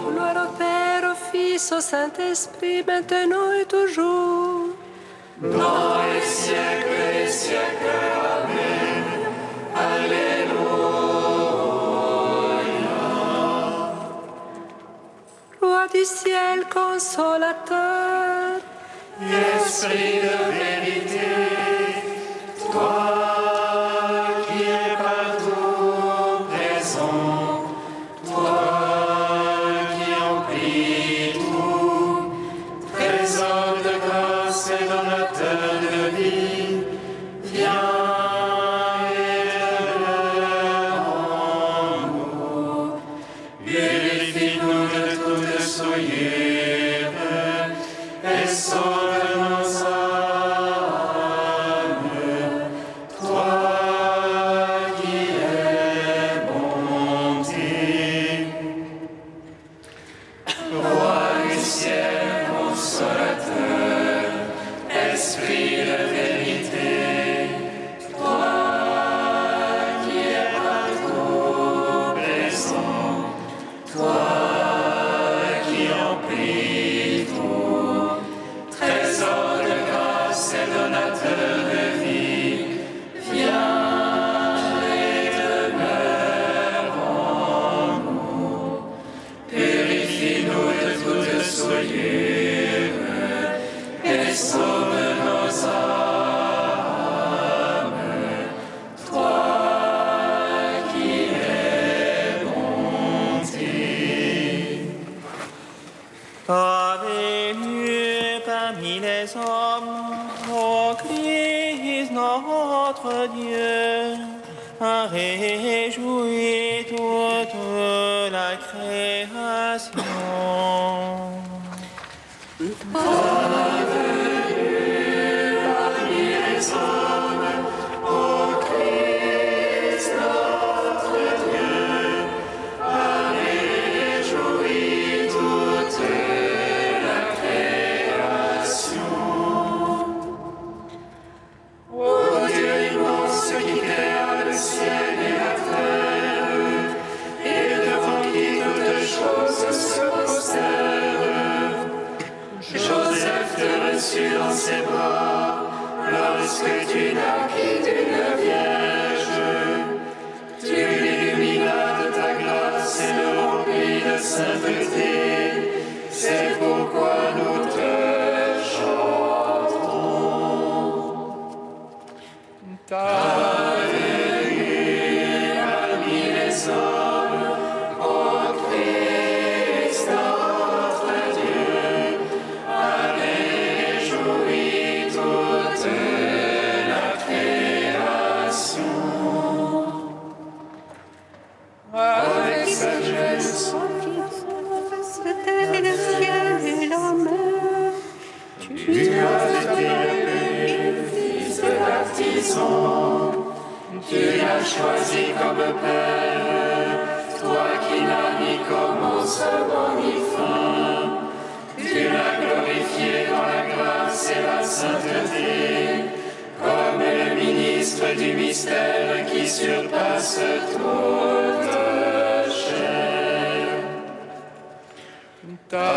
Gloire au Père, au Fils, au Saint-Esprit, maintenant et toujours. Dans les siècles des siècles. Amen. Alléluia. Roi du ciel, consolateur. Esprit de vérité, toi qui es partout présent, toi qui emplis tout, trésor de grâce et donateur de vie, viens et demeure en nous. Purifie-nous de toute souillure et sauve nos âmes, toi qui es bonté. Roi du ciel, consolateur, esprit de vérité, toi qui es partout présent, toi qui emplis tout, trésor de grâce et donateur de vie, viens et demeure en nous. Purifie-nous de toute souillure et sauve nos âmes, toi qui es bonté. Bienvenue parmi les hommes, ô Christ notre Dieu, a réjoui toute la création. Ô Dieu immense qui créa le ciel et la terre, et devant qui toutes choses se prosternent, Joseph te reçut dans ses bras lorsque tu naquis d'une vierge. Tu l'illuminas de ta grâce et le remplis de sainteté. C'est pourquoi nous te chantons. Ta venue parmi les hommes, ô Christ notre Dieu, a réjoui toute la création. Avec sagesse, C'était le ciel et la mer. tu as fait le fils de l'artisan. Tu l'as choisi comme père, toi qui n'as ni commencement ni fin. Tu l'as glorifié dans la grâce et la sainteté, comme le ministre du mystère qui surpasse toute chair. Ta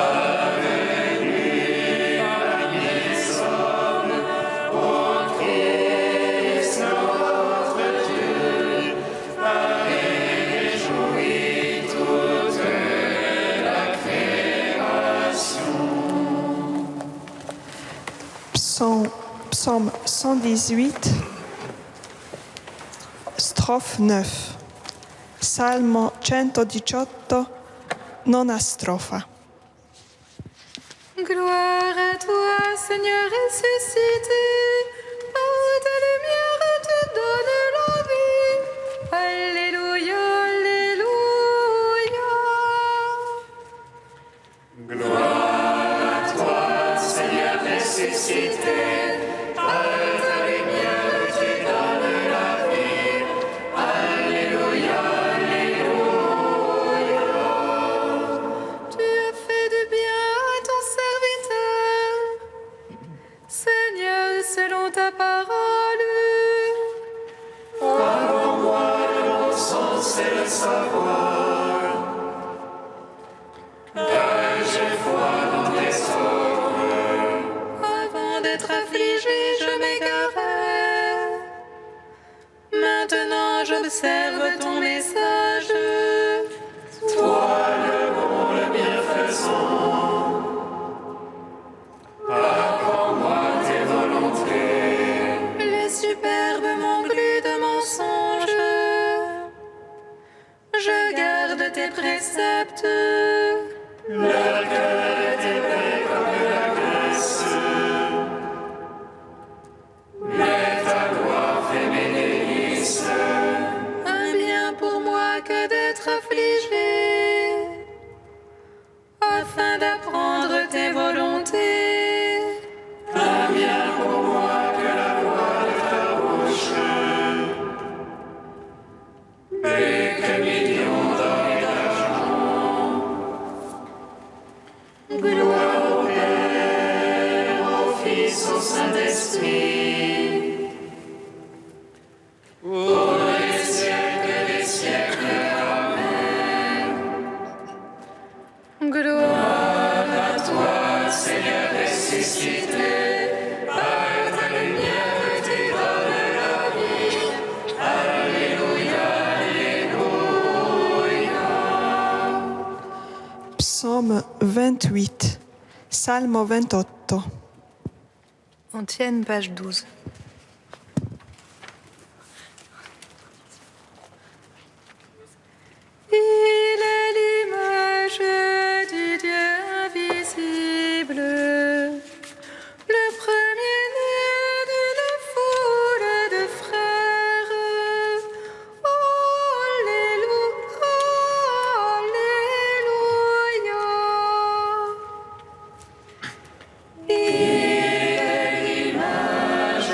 venue parmi les hommes, ô Christ notre Dieu, a réjoui toute la création. Psaume 118, strophe 9. Salmo 118, nona strofa. Gloire à toi, Seigneur ressuscité. Par ta lumière, tu donnes la vie. Alléluia, alléluia. Gloire à toi, Seigneur ressuscité. Par ta lumière, tu donnes la vie. Alléluia, alléluia. Tu as fait du bien à ton serviteur. Seigneur, selon Avant d'être affligé, je m'égarais. Maintenant, j'observe ton message. Les superbes m'engluent de mensonges. Je garde tes préceptes. Un bien pour moi que d'être affligé, afin d'apprendre tes volontés. Gloire au Père, au Fils, au Saint-Esprit, pour les siècles des siècles. Amen. Gloire à toi, Seigneur ressuscité, par ta lumière tu donnes la vie. Alléluia, Alléluia. Psaume 28, Salmo 28. Antienne, page 12. Il est l'image du Dieu invisible, le premier-né d'une foule de frères. Alléluia, Alléluia. Il est l'image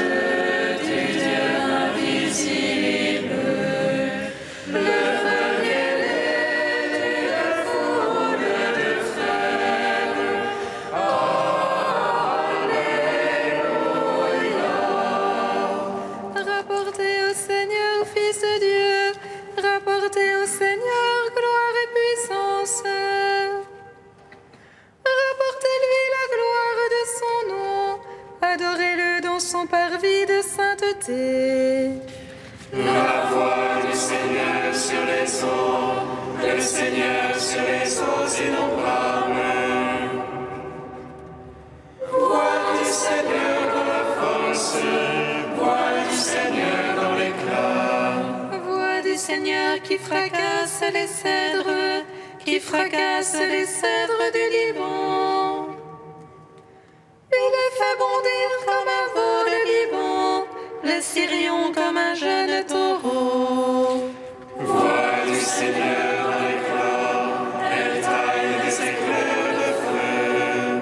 du Dieu invisible, le premier-né d'une foule de frères. Alléluia. Rapportez au Seigneur, Fils de Dieu, rapportez au Seigneur gloire et puissance. Rapportez-lui la gloire de son nom, adorez-le dans son parvis de sainteté. La voix du Seigneur sur les eaux, le Seigneur sur les eaux innombrables. Voix du Seigneur dans la force, voix du Seigneur dans l'éclat. Voix du Seigneur qui fracasse les cèdres, qui fracasse les cèdres du Liban. Il les fait bondir comme un veau de Liban, les Syrions comme un jeune taureau. Voix du Seigneur dans l'éclat, elle taille des éclairs de feu.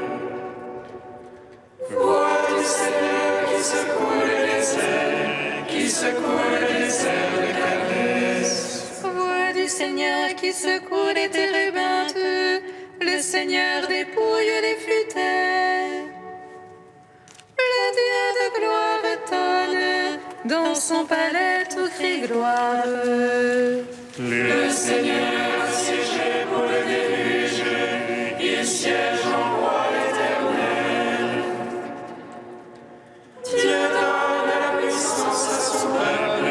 Voix du Seigneur qui secoue le désert, qui secoue le désert de Cadès. Voix du Seigneur qui secoue les térébintes, le Seigneur dépouille les futaies. Le Dieu de gloire tonne, dans son palais tout crie gloire. Le Seigneur a siégé pour le déluge, il siège en roi éternel. Dieu donne la puissance à son peuple,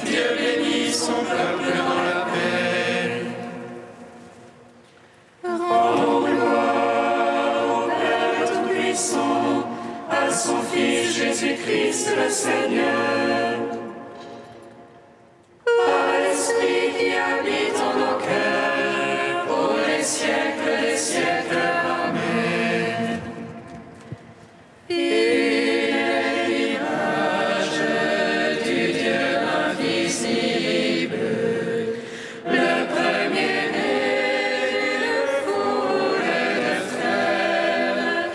Dieu bénit son peuple dans la paix. Rendons gloire au Père Tout-Puissant, à son Fils Jésus-Christ le Seigneur. Par l'Esprit qui habite en nos cœurs, pour les siècles des siècles. Amen. Il est l'image du Dieu invisible, le premier-né d'une foule de frères.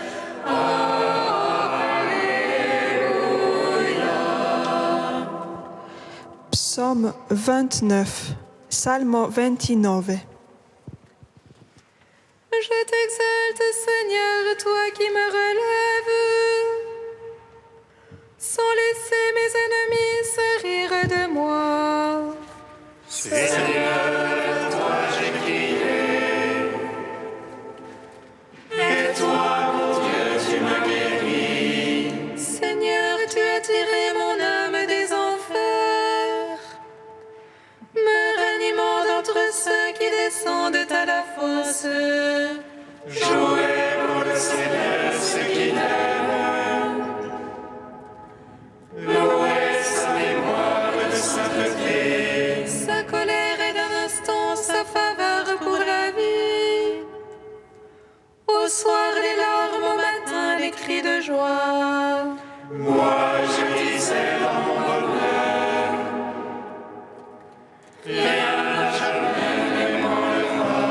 Alléluia. Psaume 29, Salmo 29. Je t'exalte, Seigneur, toi qui me relèves, sans laisser mes ennemis se rire de moi. Seigneur, descendent à la fosse. Jouez pour le Seigneur ceux qui l'aiment. Louez sa mémoire de sainteté. Sa colère est d'un instant, sa faveur pour la vie. Au soir les larmes, au matin les cris de joie. Moi je disais dans mon bonheur, rien n'a jamais ne m'enlèvera.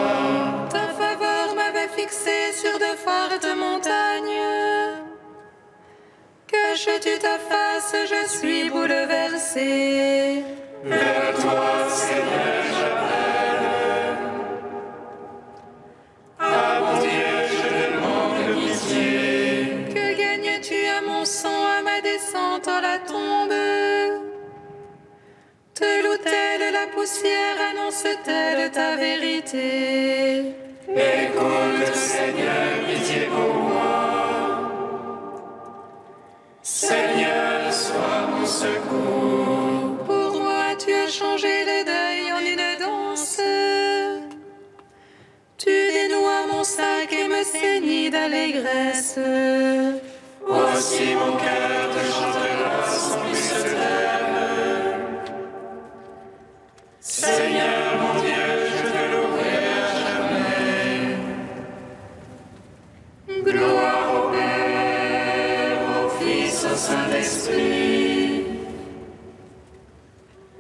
Ta faveur m'avait fixé sur de fortes montagnes. Que tu ta face, je suis bouleversée. Vers toi, Seigneur, j'appelle. À mon Dieu, je demande pitié. Que gagnes-tu à mon sang, à ma descente en la tombe? Te loue-t-elle la poussière, annonce-t-elle ta vérité? Écoute, Seigneur, pitié pour moi. Seigneur, sois mon secours. Pour moi, tu as changé le deuil en une danse. Tu dénouas mon sac et me ceignis d'allégresse. Aussi mon cœur te chantera sans plus se taire. Seigneur, mon Dieu, je te louerai à jamais. Gloire au Père, au Fils, au Saint-Esprit,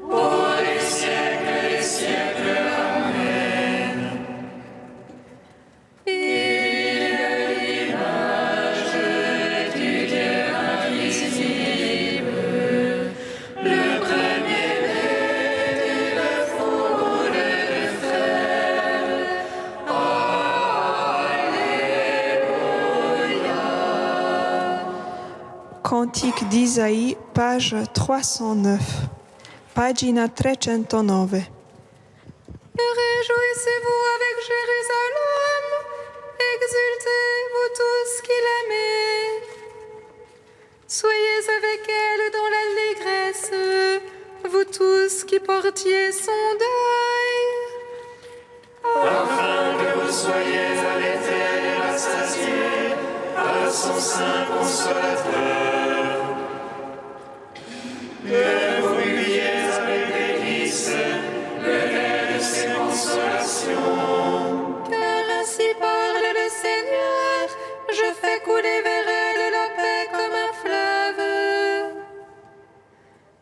pour les siècles et les siècles. Amen. Il est l'image du Dieu invisible, le premier-né d'une foule de frères. Cantique d'Isaïe, page 309. Pagina 309. Réjouissez-vous avec Jérusalem, exultez, vous tous qui l'aimez. Soyez avec elle dans l'allégresse, vous tous qui portiez son deuil. Afin que vous soyez allaités et rassasiés par son sein consolateur. Que vous buviez avec délices le lait de ses consolations. Car ainsi parle le Seigneur, je fais couler vers elle la paix comme un fleuve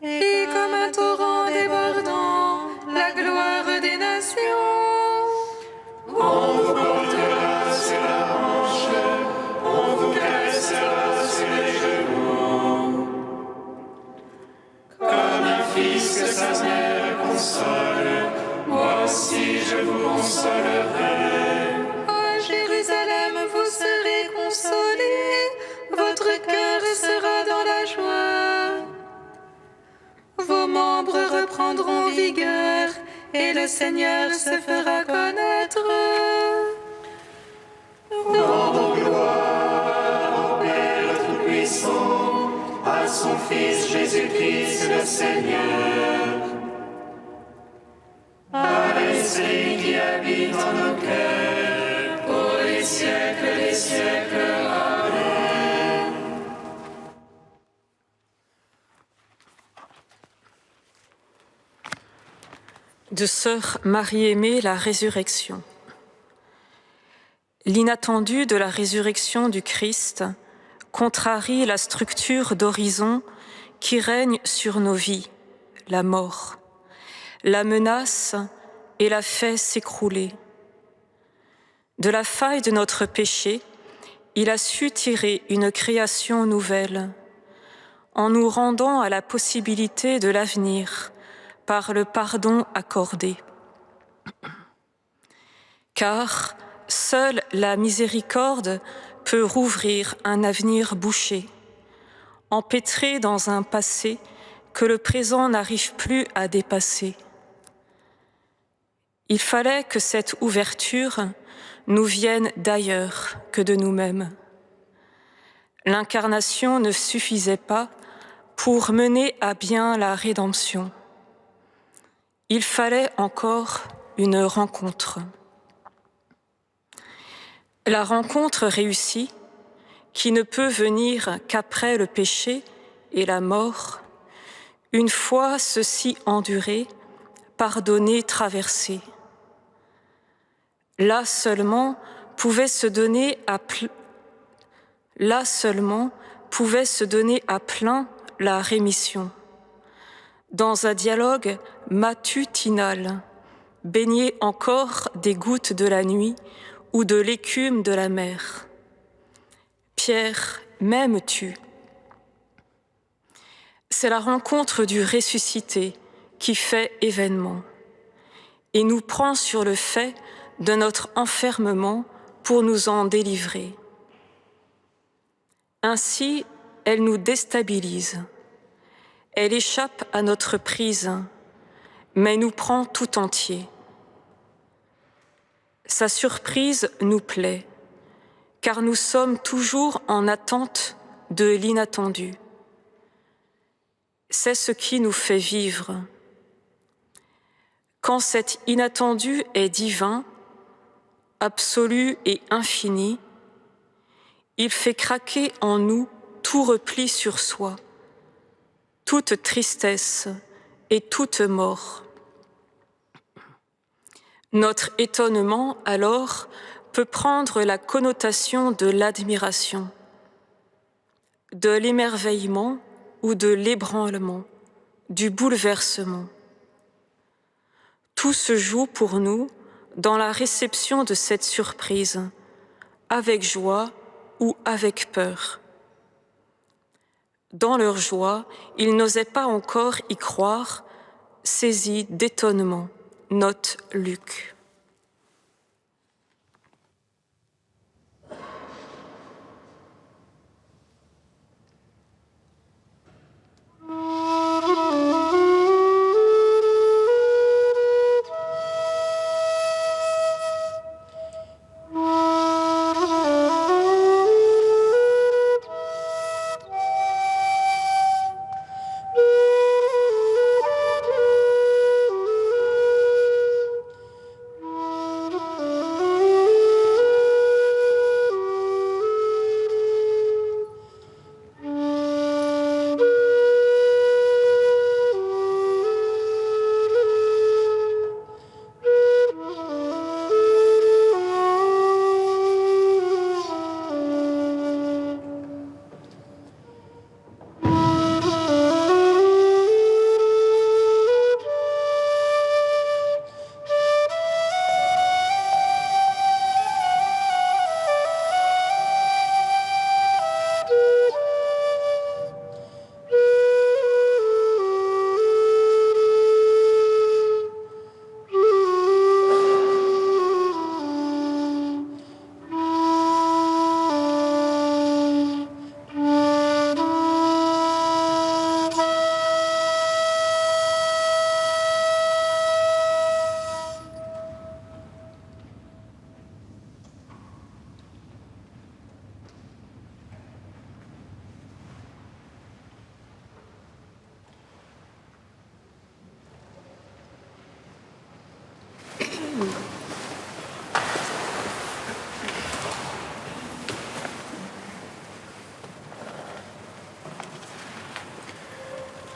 et comme un torrent débordant, la gloire des nations. On vous portera sur la hanche, on vous caressera sur les genoux. Comme un fils que sa mère console, moi aussi je vous consolerai. À Jérusalem, vous serez consolés, votre cœur sera dans la joie. Vos membres reprendront vigueur et le Seigneur se fera connaître. Rendons gloire au Père Tout-Puissant, à son Fils Jésus-Christ le Seigneur, à l'Esprit qui habite en nos cœurs, pour les siècles des siècles. Amen. De sœur Marie-Aimée, la résurrection. L'inattendu de la résurrection du Christ contrarie la structure d'horizon qui règne sur nos vies, la mort, la menace et la fait s'écrouler. De la faille de notre péché, il a su tirer une création nouvelle, en nous rendant à la possibilité de l'avenir par le pardon accordé. Car seule la miséricorde peut rouvrir un avenir bouché, empêtré dans un passé que le présent n'arrive plus à dépasser. Il fallait que cette ouverture nous vienne d'ailleurs que de nous-mêmes. L'incarnation ne suffisait pas pour mener à bien la rédemption. Il fallait encore une rencontre. La rencontre réussie, qui ne peut venir qu'après le péché et la mort, une fois ceci enduré, pardonné, traversé. Là seulement pouvait se donner à plein la rémission. Dans un dialogue matutinal, baigné encore des gouttes de la nuit ou de l'écume de la mer. Pierre, m'aimes-tu ? C'est la rencontre du ressuscité qui fait événement et nous prend sur le fait de notre enfermement pour nous en délivrer. Ainsi, elle nous déstabilise. Elle échappe à notre prise, mais nous prend tout entier. Sa surprise nous plaît, car nous sommes toujours en attente de l'inattendu. C'est ce qui nous fait vivre. Quand cet inattendu est divin, absolu et infini, il fait craquer en nous tout repli sur soi, toute tristesse et toute mort. Notre étonnement, alors, peut prendre la connotation de l'admiration, de l'émerveillement ou de l'ébranlement, du bouleversement. Tout se joue pour nous dans la réception de cette surprise, avec joie ou avec peur. Dans leur joie, ils n'osaient pas encore y croire, saisis d'étonnement, note Luc.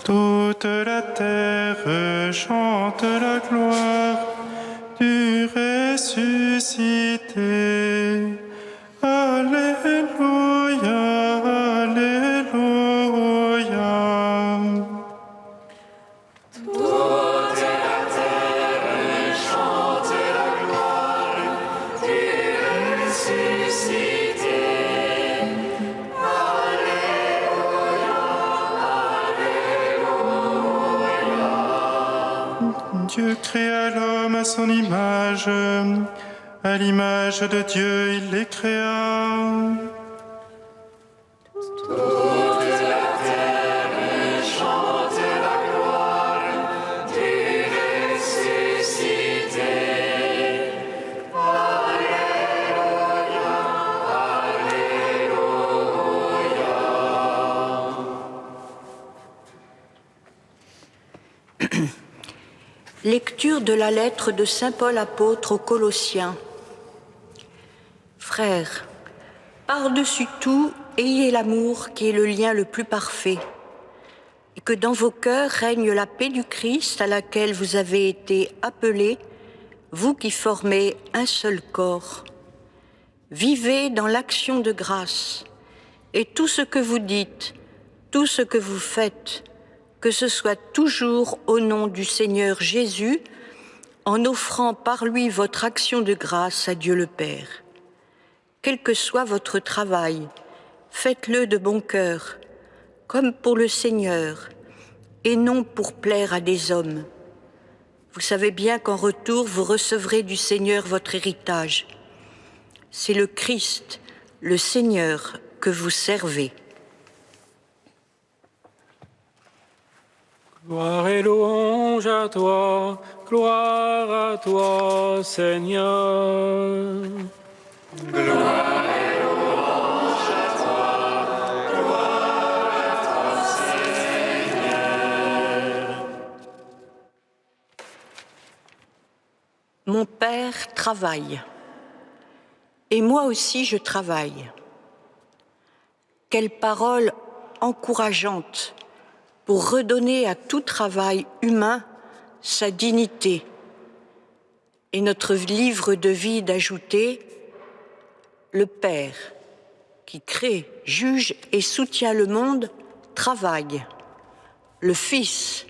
Toute la terre chante la gloire du ressuscité. Alléluia, Alléluia. Toute la terre chante la gloire du ressuscité. Dieu créa l'homme à son image, à l'image de Dieu il les créa. Toute la terre chante la gloire du ressuscité. Alléluia, Alléluia. Lecture de la lettre de saint Paul apôtre aux Colossiens. Frères, par-dessus tout, ayez l'amour qui est le lien le plus parfait, et que dans vos cœurs règne la paix du Christ à laquelle vous avez été appelés, vous qui formez un seul corps. Vivez dans l'action de grâce, et tout ce que vous dites, tout ce que vous faites, que ce soit toujours au nom du Seigneur Jésus, en offrant par lui votre action de grâce à Dieu le Père. Quel que soit votre travail, faites-le de bon cœur, comme pour le Seigneur, et non pour plaire à des hommes. Vous savez bien qu'en retour, vous recevrez du Seigneur votre héritage. C'est le Christ, le Seigneur, que vous servez. Gloire et louange à toi, gloire à toi, Seigneur. Gloire et louange à toi, gloire à toi, Seigneur. Mon Père travaille, et moi aussi je travaille. Quelle parole encourageante pour redonner à tout travail humain sa dignité. Et notre livre de vie d'ajouter, le Père, qui crée, juge et soutient le monde, travaille. Le Fils,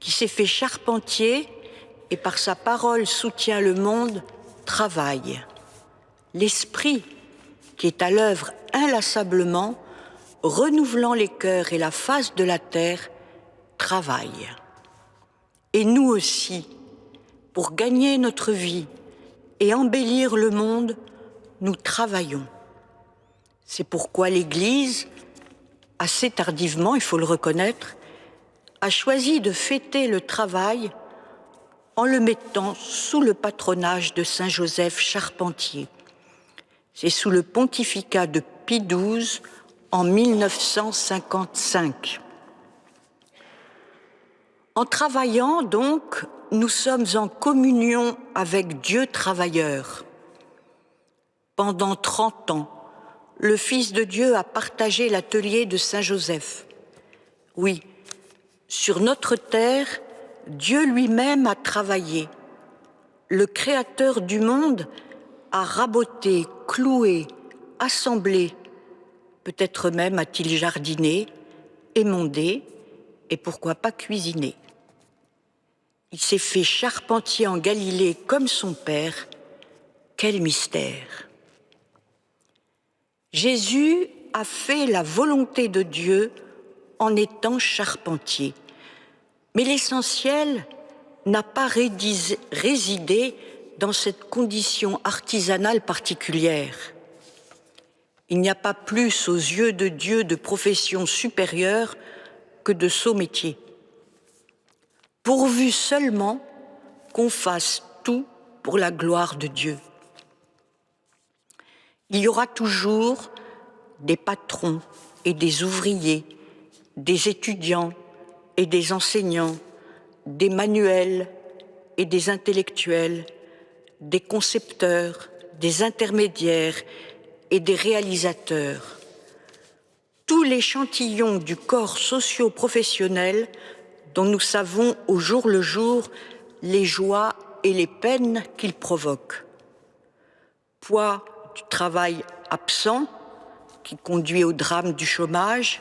qui s'est fait charpentier et par sa parole soutient le monde, travaille. L'Esprit, qui est à l'œuvre inlassablement, renouvelant les cœurs et la face de la terre, travaille. Et nous aussi, pour gagner notre vie et embellir le monde, nous travaillons. C'est pourquoi l'Église, assez tardivement, il faut le reconnaître, a choisi de fêter le travail en le mettant sous le patronage de Saint Joseph Charpentier. C'est sous le pontificat de Pie XII en 1955. En travaillant, donc, nous sommes en communion avec Dieu travailleur. Pendant 30 ans, le Fils de Dieu a partagé l'atelier de Saint Joseph. Oui, sur notre terre, Dieu lui-même a travaillé. Le Créateur du monde a raboté, cloué, assemblé, peut-être même a-t-il jardiné, émondé, et pourquoi pas cuisiné. Il s'est fait charpentier en Galilée comme son Père. Quel mystère! Jésus a fait la volonté de Dieu en étant charpentier. Mais l'essentiel n'a pas résidé dans cette condition artisanale particulière. Il n'y a pas plus aux yeux de Dieu de profession supérieure que de sots métiers. Pourvu seulement qu'on fasse tout pour la gloire de Dieu. Il y aura toujours des patrons et des ouvriers, des étudiants et des enseignants, des manuels et des intellectuels, des concepteurs, des intermédiaires et des réalisateurs. Tous l'échantillon du corps socio-professionnel dont nous savons au jour le jour les joies et les peines qu'il provoque. Poids du travail absent qui conduit au drame du chômage,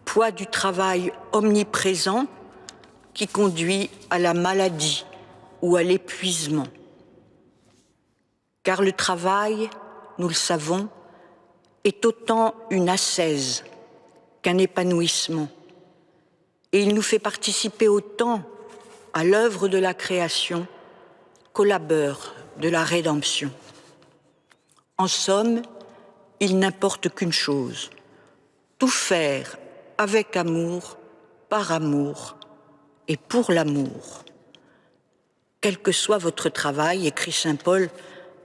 poids du travail omniprésent qui conduit à la maladie ou à l'épuisement. Car le travail, nous le savons, est autant une ascèse qu'un épanouissement. Et il nous fait participer autant à l'œuvre de la création qu'au labeur de la rédemption. En somme, il n'importe qu'une chose, tout faire avec amour, par amour et pour l'amour. Quel que soit votre travail, écrit saint Paul,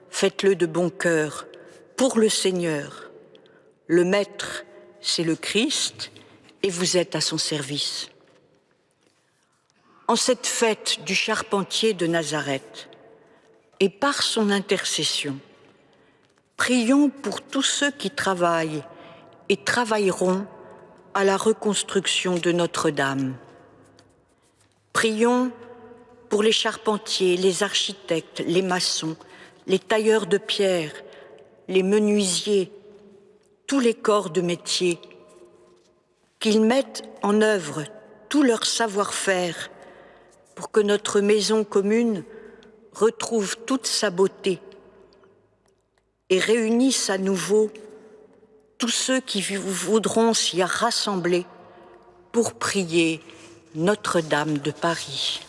faites-le de bon cœur, pour le Seigneur. Le Maître, c'est le Christ, et vous êtes à son service. en cette fête du charpentier de Nazareth, et par son intercession, prions pour tous ceux qui travaillent et travailleront à la reconstruction de Notre-Dame. Prions pour les charpentiers, les architectes, les maçons, les tailleurs de pierre, les menuisiers, tous les corps de métier, qu'ils mettent en œuvre tout leur savoir-faire pour que notre maison commune retrouve toute sa beauté et réunisse à nouveau tous ceux qui voudront s'y rassembler pour prier Notre-Dame de Paris.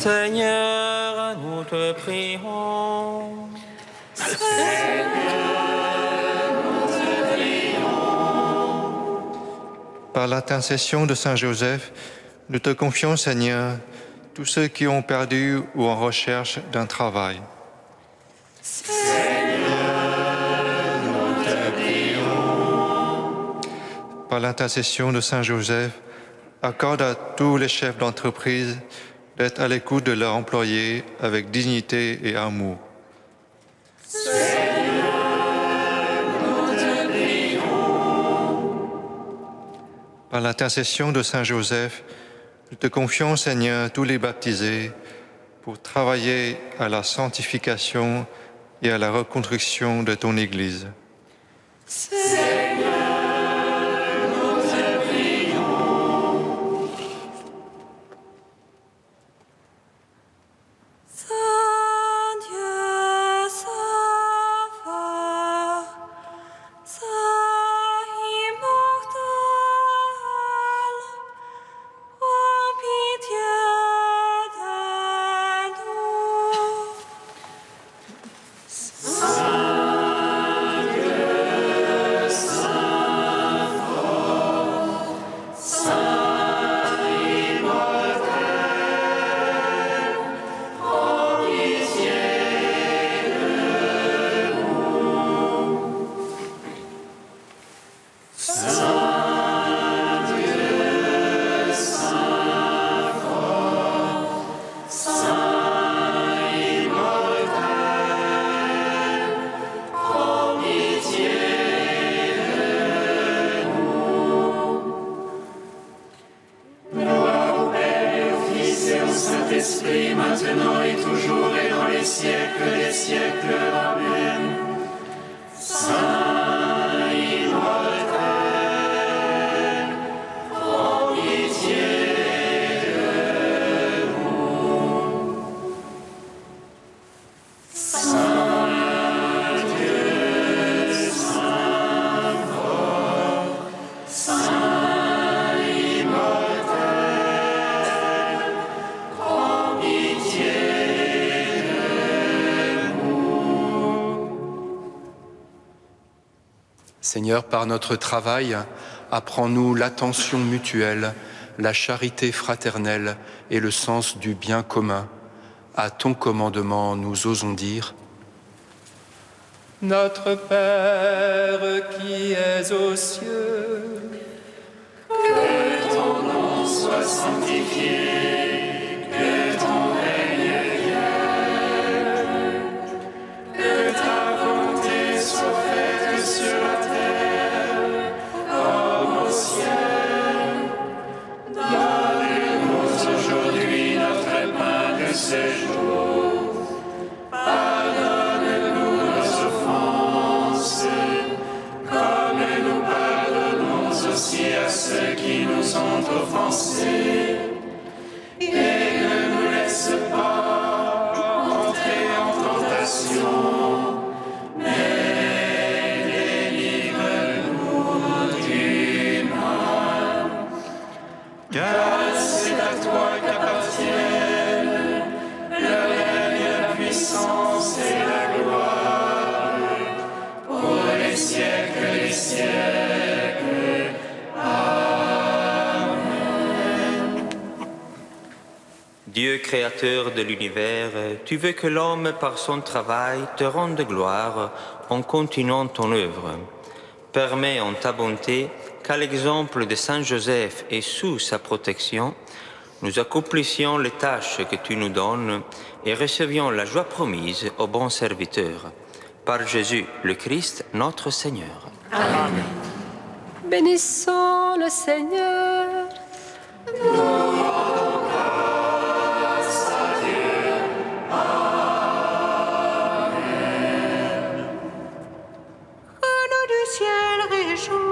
Seigneur, nous te prions. Par l'intercession de Saint Joseph, nous te confions, Seigneur, tous ceux qui ont perdu ou en recherche d'un travail. Seigneur, nous te prions. Par l'intercession de Saint Joseph, accorde à tous les chefs d'entreprise d'être à l'écoute de leurs employés avec dignité et amour. Seigneur, nous te prions. Par l'intercession de Saint Joseph, nous te confions, Seigneur, tous les baptisés pour travailler à la sanctification et à la reconstruction de ton Église. Seigneur, nous te prions. Saint Dieu, Sauveur, Saint immortel, aie pitié de nous. Saint Dieu, Saint Seigneur, par notre travail, apprends-nous l'attention mutuelle, la charité fraternelle et le sens du bien commun. À ton commandement, nous osons dire: Notre Père qui es aux cieux, que ton nom soit sanctifié, que ton règne vienne, que ta volonté soit faite sur la terre comme au ciel. Donne-nous aujourd'hui notre pain de ce jour. Pardonne-nous nos offenses, comme nous pardonnons aussi à ceux qui nous ont offensés. Et ne nous laisse pas entrer en tentation, mais délivre-nous du mal. Car c'est à toi qu'appartiennent le règne, la puissance et la gloire pour les siècles des siècles. Amen. Dieu créateur de l'univers, tu veux que l'homme par son travail te rende gloire en continuant ton œuvre. Permets en ta bonté qu'à l'exemple de Saint Joseph et sous sa protection, nous accomplissions les tâches que tu nous donnes et recevions la joie promise aux bons serviteurs. Par Jésus le Christ, notre Seigneur. Amen. Bénissons le Seigneur. Que nous du ciel réjouissons.